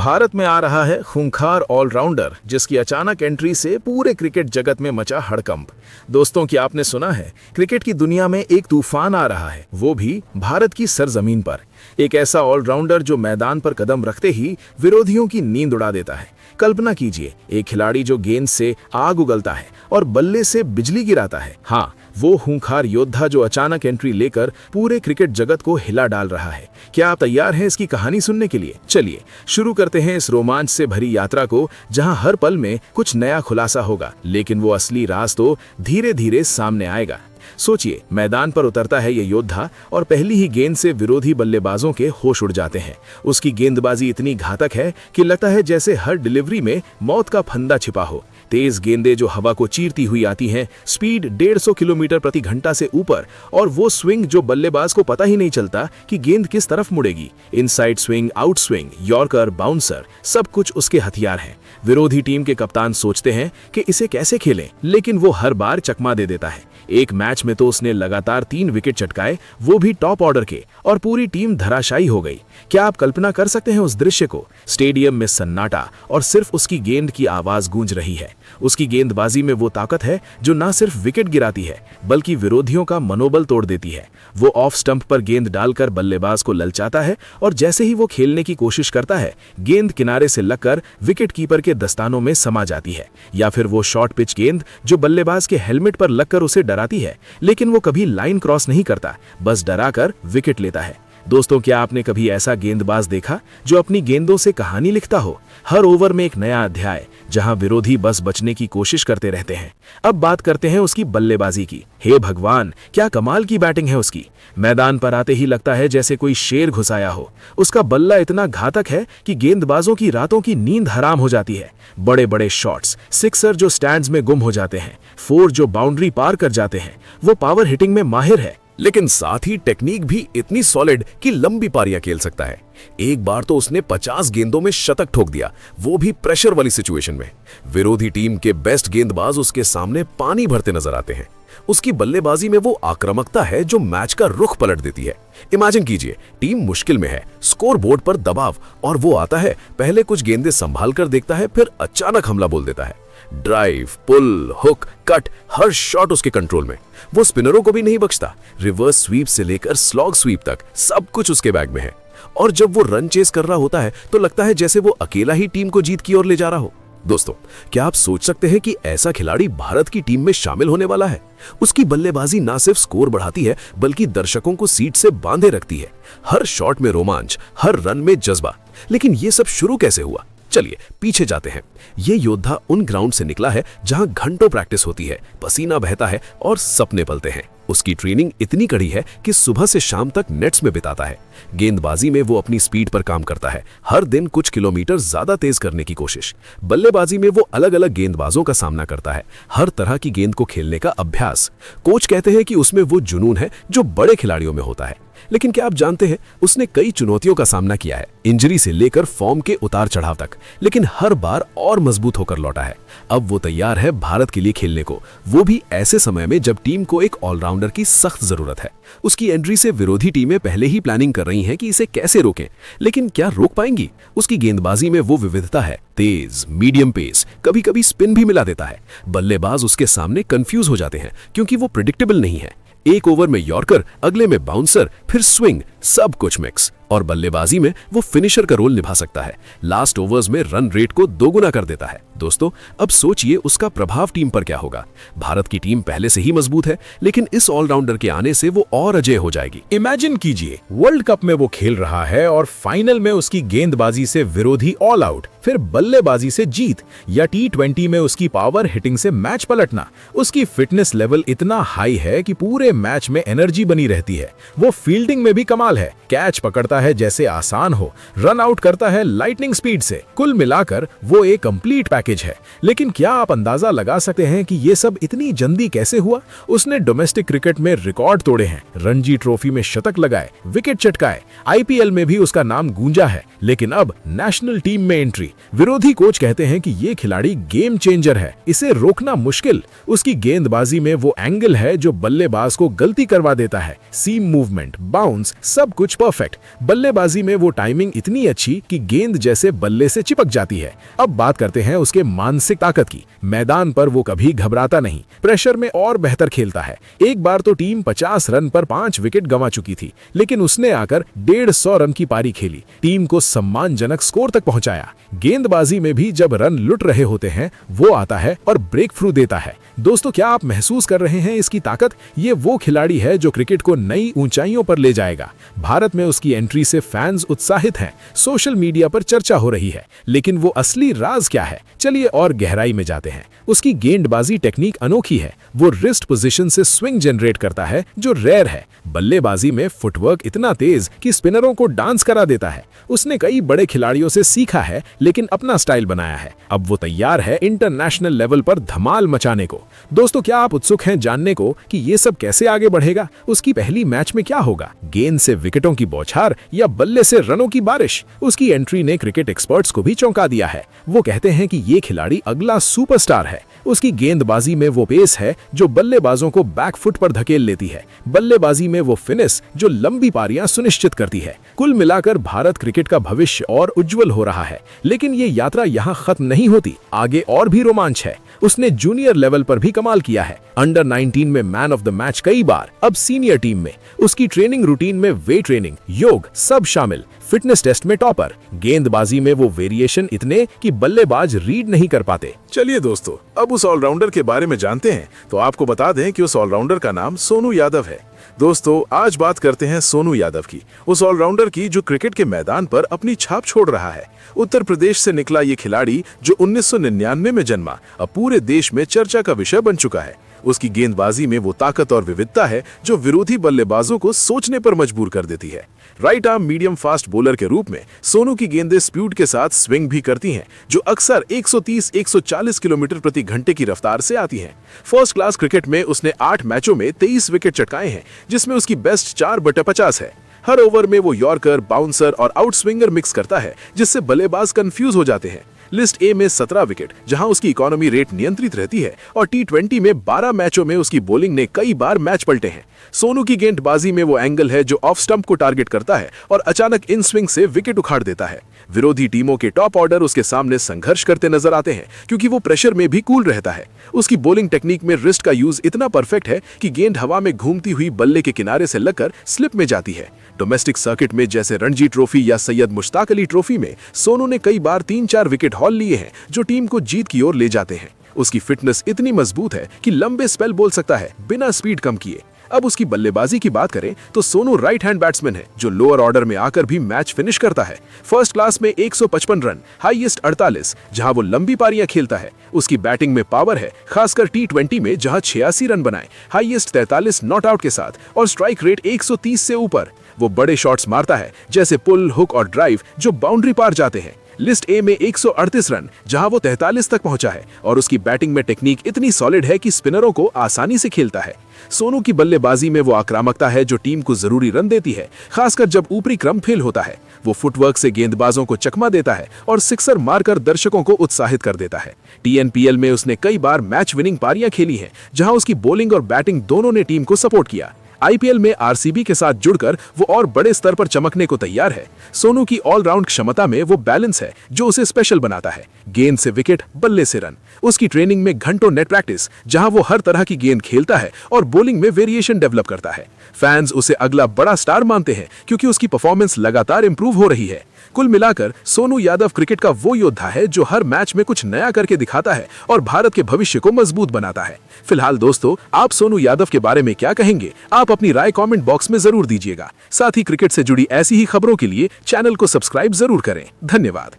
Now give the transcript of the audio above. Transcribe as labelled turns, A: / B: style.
A: भारत में आ रहा है खूंखार ऑलराउंडर जिसकी अचानक एंट्री से पूरे क्रिकेट जगत में मचा हड़कंप। दोस्तों, क्या आपने सुना है? क्रिकेट की दुनिया में एक तूफान आ रहा है, वो भी भारत की सरजमीन पर। एक ऐसा ऑलराउंडर जो मैदान पर कदम रखते ही विरोधियों की नींद उड़ा देता है। कल्पना कीजिए, एक खिलाड़ी जो गेंद से आग उगलता है और बल्ले से बिजली गिराता है। हाँ, वो खूंखार योद्धा जो अचानक एंट्री लेकर पूरे क्रिकेट जगत को हिला डाल रहा है। क्या आप तैयार हैं इसकी कहानी सुनने के लिए? चलिए शुरू करते हैं इस रोमांच से भरी यात्रा को, जहां हर पल में कुछ नया खुलासा होगा, लेकिन वो असली राज तो धीरे धीरे सामने आएगा। सोचिए, मैदान पर उतरता है ये योद्धा और पहली ही गेंद से विरोधी बल्लेबाजों के होश उड़ जाते हैं। उसकी गेंदबाजी इतनी घातक है कि लगता है जैसे हर डिलीवरी में मौत का फंदा छिपा हो। तेज गेंदें जो हवा को चीरती हुई आती हैं, स्पीड 150 किलोमीटर प्रति घंटा से ऊपर, और वो स्विंग जो बल्लेबाज को पता ही नहीं चलता कि गेंद किस तरफ मुड़ेगी। Inside swing, out swing, yorker, bouncer, सब कुछ उसके हथियार हैं। विरोधी टीम के कप्तान सोचते हैं कि इसे कैसे खेलें, लेकिन वो हर बार चकमा दे देता है। एक मैच में तो उसने लगातार 3 विकेट चटकाए, वो भी टॉप ऑर्डर के, और पूरी टीम धराशायी हो गई। क्या आप कल्पना कर सकते हैं उस दृश्य को? स्टेडियम में सन्नाटा और सिर्फ उसकी गेंद की आवाज गूंज रही है। उसकी गेंदबाजी में वो ताकत है जो न सिर्फ विकेट गिराती है बल्कि विरोधियों का मनोबल तोड़ देती है। वो ऑफ स्टंप पर गेंद डालकर बल्लेबाज को ललचाता है, और जैसे ही वो खेलने की कोशिश करता है, गेंद किनारे से लगकर विकेट कीपर के दस्तानों में समा जाती है। या फिर वो शॉर्ट पिच गेंद जो बल्लेबाज के हेलमेट पर लगकर उसे डराती है, लेकिन वो कभी लाइन क्रॉस नहीं करता, बस डराकर विकेट लेता है। दोस्तों, क्या आपने कभी ऐसा गेंदबाज देखा जो अपनी गेंदों से कहानी लिखता हो? हर ओवर में एक नया अध्याय, जहां विरोधी बस बचने की कोशिश करते रहते हैं। अब बात करते हैं उसकी बल्लेबाजी की। हे भगवान, क्या कमाल की बैटिंग है उसकी! मैदान पर आते ही लगता है जैसे कोई शेर घुसाया हो। उसका बल्ला इतना घातक है कि गेंदबाजों की रातों की नींद हराम हो जाती है। बड़े बड़े शॉट्स, सिक्सर जो स्टैंड्स में गुम हो जाते हैं, फोर जो बाउंड्री पार कर जाते हैं। वो पावर हिटिंग में माहिर है,
B: लेकिन साथ ही टेक्निक भी इतनी सॉलिड कि लंबी पारियां खेल सकता है। एक बार तो उसने 50 गेंदों में शतक ठोक दिया, वो भी प्रेशर वाली सिचुएशन में। विरोधी टीम के बेस्ट गेंदबाज उसके सामने पानी भरते नजर आते हैं। उसकी बल्लेबाजी में वो आक्रामकता है जो मैच का रुख पलट देती है। इमेजिन कीजिए, टीम मुश्किल में है, स्कोर बोर्ड पर दबाव, और वो आता है, पहले कुछ गेंदें संभाल कर देखता है, फिर अचानक हमला बोल देता है। ड्राइव, पुल, हुक, कट, हर शॉट उसके कंट्रोल में। वो स्पिनरों को भी नहीं बख्शता। रिवर्स स्वीप से लेकर स्लॉग स्वीप तक सब कुछ उसके बैग में है। और जब वो रन चेस कर रहा होता है तो लगता है जैसे वो अकेला ही टीम को जीत की ओर ले जा रहा हो। दोस्तों, क्या आप सोच सकते हैं कि ऐसा खिलाड़ी भारत की टीम में शामिल होने वाला है? उसकी बल्लेबाजी ना सिर्फ स्कोर बढ़ाती है बल्कि दर्शकों को सीट से बांधे रखती है। हर शॉट में रोमांच, हर रन में जज्बा। लेकिन ये सब शुरू कैसे हुआ? चलिए पीछे जाते हैं। ये योद्धा उन ग्राउंड से निकला है जहां घंटों प्रैक्टिस होती है, पसीना बहता है और सपने पलते हैं। उसकी ट्रेनिंग इतनी कड़ी है कि सुबह से शाम तक नेट्स में बिताता है। गेंदबाजी में वो अपनी स्पीड पर काम करता है, हर दिन कुछ किलोमीटर ज्यादा तेज करने की कोशिश। बल्लेबाजी में वो अलग अलग गेंदबाजों का सामना करता है, हर तरह की गेंद को खेलने का अभ्यास। कोच कहते हैं कि उसमें वो जुनून है जो बड़े खिलाड़ियों में होता है। लेकिन क्या आप जानते हैं, उसने कई चुनौतियों का सामना किया है, इंजरी से लेकर फॉर्म के उतार चढ़ाव तक, लेकिन हर बार और मजबूत होकर लौटा है। अब वो तैयार है भारत के लिए खेलने को, वो भी ऐसे समय में जब टीम को एक ऑलराउंडर की सख्त जरूरत है। उसकी एंट्री से विरोधी टीमें पहले ही प्लानिंग कर रही हैं कि इसे कैसे रोकें, लेकिन क्या रोक पाएंगी? उसकी गेंदबाजी में वो विविधता है, तेज, मीडियम पेस, कभी कभी स्पिन भी मिला देता है। बल्लेबाज उसके सामने कंफ्यूज हो जाते हैं क्योंकि वो प्रिडिक्टेबल नहीं है। एक ओवर में यॉर्कर, अगले में बाउंसर, फिर स्विंग, सब कुछ मिक्स। और बल्लेबाजी में वो फिनिशर का रोल निभा सकता है। लास्ट ओवर्स में रन रेट को दोगुना कर देता है। दोस्तों, अब सोचिए उसका प्रभाव टीम पर क्या होगा। भारत की टीम पहले से ही मजबूत है, लेकिन इस ऑलराउंडर के आने से वो और अजय हो जाएगी।
A: इमेजिन कीजिए, वर्ल्ड कप में वो खेल रहा है और फाइनल में उसकी गेंदबाजी से विरोधी ऑल आउट, फिर बल्लेबाजी से जीत, या T20 में उसकी पावर हिटिंग से मैच पलटना। उसकी फिटनेस लेवल इतना हाई है कि पूरे मैच में एनर्जी बनी रहती है। वो फील्डिंग में भी कमाल है, कैच पकड़ता है जैसे आसान हो, रन आउट करता है लाइटनिंग स्पीड से। कुल मिलाकर वो एक कंप्लीट पैकेज है। लेकिन क्या आप अंदाजा लगा सकते हैं कि ये सब इतनी जल्दी कैसे हुआ? उसने डोमेस्टिक क्रिकेट में रिकॉर्ड तोड़े हैं, रणजी ट्रॉफी में शतक लगाए, विकेट चटकाए, IPL में भी उसका नाम गूंजा है। लेकिन अब नेशनल टीम में एंट्री। विरोधी कोच कहते हैं कि ये खिलाड़ी गेम चेंजर है, इसे रोकना मुश्किल। उसकी गेंदबाजी में वो एंगल है जो बल्लेबाज को गलती करवा देता है। सीम मूवमेंट, बाउंस, सब कुछ परफेक्ट। बल्लेबाजी में वो टाइमिंग इतनी अच्छी कि गेंद जैसे बल्ले से चिपक जाती है। अब बात करते हैं उसके मानसिक ताकत की। मैदान पर वो कभी घबराता नहीं, प्रेशर में और बेहतर खेलता है। एक बार तो टीम 50 रन पर 5 विकेट गंवा चुकी थी, लेकिन उसने आकर 150 रन की पारी खेली, टीम को सम्मानजनक स्कोर तक पहुंचाया। गेंदबाजी में भी जब रन लुट रहे होते हैं वो आता है और ब्रेक थ्रू देता है। दोस्तों, क्या आप महसूस कर रहे हैं इसकी ताकत? ये वो खिलाड़ी है जो क्रिकेट को नई ऊंचाइयों पर ले जाएगा। भारत में उसकी एंट्री से फैंस उत्साहित हैं, सोशल मीडिया पर चर्चा हो रही है, लेकिन वो असली राज क्या है? चलिए और गहराई में जाते हैं। उसकी गेंदबाजी टेक्निक अनोखी है। वो रिस्ट पोजीशन से स्विंग जनरेट करता है जो रेयर है। बल्लेबाजी में फुटवर्क इतना तेज कि स्पिनरों को डांस करा देता है। उसने कई बड़े खिलाड़ियों से सीखा है, लेकिन अपना स्टाइल बनाया है। अब वो तैयार है इंटरनेशनल लेवल पर धमाल मचाने को। दोस्तों, क्या आप उत्सुक हैं जानने को कि ये सब कैसे आगे बढ़ेगा? उसकी पहली मैच में क्या होगा? गेंद से विकेटों की बौछार या बल्ले से रनों की बारिश? उसकी एंट्री ने क्रिकेट एक्सपर्ट्स को भी चौंका दिया है। वो कहते हैं कि ये खिलाड़ी अगला सुपरस्टार है। उसकी गेंदबाजी में वो पेस है जो बल्लेबाजों को बैकफुट पर धकेल लेती है। बल्लेबाजी में वो फिनिश जो लंबी पारियां सुनिश्चित करती है। कुल मिलाकर भारत क्रिकेट का भविष्य और उज्जवल हो रहा है। लेकिन ये यात्रा यहाँ खत्म नहीं होती, आगे और भी रोमांच है। उसने जूनियर लेवल पर भी कमाल किया है। अंडर 19 में मैन ऑफ द मैच कई बार, अब सीनियर टीम में। उसकी ट्रेनिंग रूटीन में वेट ट्रेनिंग, योग सब शामिल। फिटनेस टेस्ट में टॉपर। गेंदबाजी में वो वेरिएशन इतने कि बल्लेबाज रीड नहीं कर पाते।
C: चलिए दोस्तों, अब उस ऑलराउंडर के बारे में जानते हैं। तो आपको बता दें कि उस ऑलराउंडर का नाम सोनू यादव है। दोस्तों, आज बात करते हैं सोनू यादव की, उस ऑलराउंडर की जो क्रिकेट के मैदान पर अपनी छाप छोड़ रहा है। उत्तर प्रदेश से निकला ये खिलाड़ी जो 1999 में जन्मा, अब पूरे देश में चर्चा का विषय बन चुका है। उसकी गेंदबाजी में वो ताकत और विविधता है जो विरोधी बल्लेबाजों को सोचने पर मजबूर कर देती है। Right arm medium fast bowler के रूप में सोनू की गेंदें स्पीड के साथ स्विंग भी करती हैं, जो अक्सर 130-140 किलोमीटर प्रति घंटे की रफ्तार से आती हैं। फर्स्ट क्लास क्रिकेट में उसने 8 मैचों में 23 विकेट चटकाए हैं, जिसमें उसकी बेस्ट 4/50 है। हर ओवर में वो यॉर्कर, बाउंसर और आउट स्विंगर मिक्स करता है, जिससे बल्लेबाज कंफ्यूज हो जाते हैं। लिस्ट ए में 17 विकेट, जहां उसकी इकोनॉमी रेट नियंत्रित रहती है, और टी20 में 12 मैचों में उसकी बॉलिंग ने कई बार मैच पलटे हैं। सोनू की गेंदबाजी में वो एंगल है जो ऑफ स्टंप को टारगेट करता है और अचानक इन स्विंग से विकेट उखाड़ देता है। विरोधी टीमों के टॉप ऑर्डर उसके सामने संघर्ष करते नजर आते हैं, क्योंकि वो प्रेशर में भी कूल रहता है। उसकी बॉलिंग टेक्निक में रिस्ट का यूज इतना परफेक्ट है कि गेंद हवा में घूमती हुई बल्ले के किनारे से लगकर स्लिप में जाती है। डोमेस्टिक सर्किट में जैसे रणजी ट्रॉफी या सैयद मुश्ताक अली ट्रॉफी में सोनू ने कई बार 3-4 विकेट हॉल लिए हैं, जो टीम को जीत की ओर ले जाते हैं। उसकी फिटनेस इतनी मजबूत है कि लंबे स्पेल बोल सकता है बिना स्पीड कम किए। अब उसकी बल्लेबाजी की बात करें तो सोनू राइट हैंड बैट्समैन है जो लोअर ऑर्डर में आकर भी मैच फिनिश करता है। फर्स्ट क्लास में 155 रन, हाईएस्ट 48, जहां वो लंबी पारियां खेलता है। उसकी बैटिंग में पावर है, खासकर टी20 में जहां 86 रन बनाए, हाईएस्ट 43 नॉट आउट के साथ, और स्ट्राइक रेट 130 से ऊपर। वो बड़े शॉट्स मारता है, जैसे पुल, हुक और ड्राइव, जो बाउंड्री पार जाते हैं। लिस्ट ए में 138 रन, जहां वो 43 तक पहुंचा है, और उसकी बैटिंग में टेक्निक इतनी सॉलिड है कि स्पिनरों को आसानी से खेलता है। सोनू की बल्लेबाजी में वो आक्रामकता है जो टीम को जरूरी रन देती है, खासकर जब ऊपरी क्रम फेल होता है। वो फुटवर्क से गेंदबाजों को चकमा देता है और सिक्सर मारकर दर्शकों को उत्साहित कर देता है। टीएनपीएल में उसने कई बार मैच विनिंग पारियां खेली हैं, जहां उसकी बॉलिंग और बैटिंग दोनों ने टीम को सपोर्ट किया। आईपीएल में आरसीबी के साथ जुड़कर वो और बड़े स्तर पर चमकने को तैयार है। सोनू की ऑलराउंड क्षमता में वो बैलेंस है जो उसे स्पेशल बनाता है। गेंद से विकेट, बल्ले से रन। उसकी ट्रेनिंग में घंटों नेट प्रैक्टिस, जहां वो हर तरह की गेंद खेलता है और बॉलिंग में वेरिएशन डेवलप करता है। फैंस उसे अगला बड़ा स्टार मानते हैं क्योंकि उसकी परफॉर्मेंस लगातार इंप्रूव हो रही है। कुल मिलाकर सोनू यादव क्रिकेट का वो योद्धा है जो हर मैच में कुछ नया करके दिखाता है और भारत के भविष्य को मजबूत बनाता है। फिलहाल दोस्तों, आप सोनू यादव के बारे में क्या कहेंगे? आप अपनी राय कमेंट बॉक्स में जरूर दीजिएगा। साथ ही क्रिकेट से जुड़ी ऐसी ही खबरों के लिए चैनल को सब्सक्राइब जरूर करें। धन्यवाद।